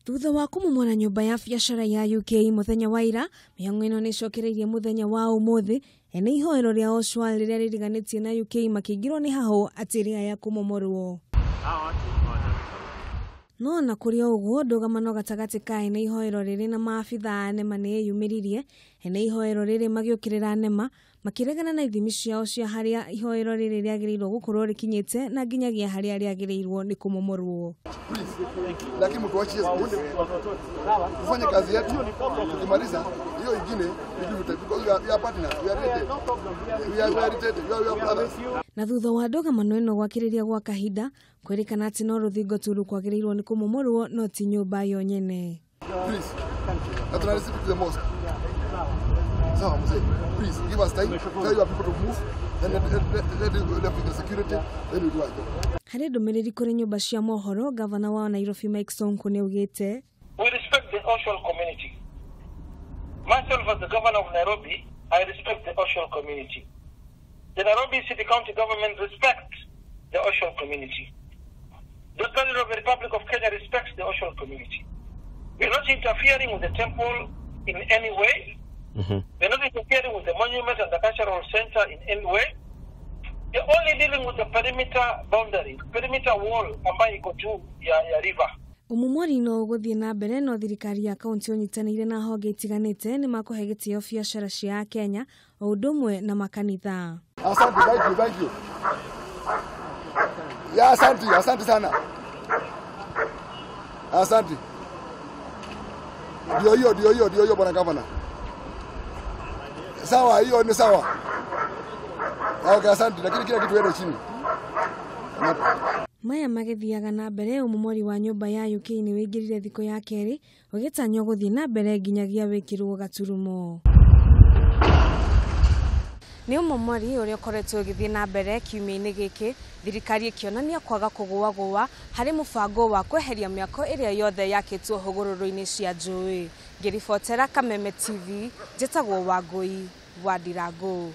Thutha wa kumomora nyumba ya biashara ya UK muthenya wa ira, Mihang ino niicokereirie muthenya wa umuthi, ene Ihoero ria Oshwal riria ririganitie na UK makingirwo ni haho ati iria ya kumomorwo. No na kuria uguo ndugamano gatagati ka ene Ihoero riri na maabitha nema niyumiririe, ene Ihoero riri magiukirira nema makiregana na ithimi ciao cia haria Ihoero riri riagirirwo gukorwo rikinyite na nginyagia haria riagirirwo ni kumomorwo. Lakini mtuachie kufanya kazi yetu, tukimaliza hiyo ingine because we are partners, we are ready. We are ready, we are brothers. Na thutha wa ndugamano ino gwakiriria gwa kahinda kwerikana ati no ruthingo turu kwagirirwo ni kumomorwo no ti nyumba yo nyene. Please, that's not to the mosque. So, please give us time, tell your people to move, then let the security, then we do it. Hari ndumiriri kuri nyumba cia mohoro, Governor wa Nairobi Mike Sonko niugite, we respect the Oshwal community. Myself as the governor of Nairobi, I respect the Oshwal community. The Nairobi City County government respects the Oshwal community. The President of the Republic of Kenya respects the Oshwal community. We are not interfering with the temple in any way. We are not interfering with the monument and the cultural center in any way. We are only dealing with the perimeter boundary, perimeter wall ambayo iko juu ya river. Umomori no guthie na mbere no thirikari ya kaunti onyitanire na honge itiganite ni makuhe gitio biashara cia Kenya o ndumwe na makanitha. Asante, thank you. Ya asante sana. Asante. Dio bwana gavana. Sawa, hiyo ni sawa. Okay, asante, lakini kila kitu ende chini. Maya magithiaga na mbere umomori wa nyumba ya UK ni wingirire thiko ya keri ugitanyo guthie na mbere nginyagia wikirwo gaturumo. Ni umomori uria ukoretwo ugithie na mbere kiumia-ini giki, thirikari ikionania kwaga kugua hari mubango wa kweheria miako iria yothe yakitwo hugururu-ini cia ruui. Ngiribotera Kameme TV, njitagwo Wangui wa Ndirangu.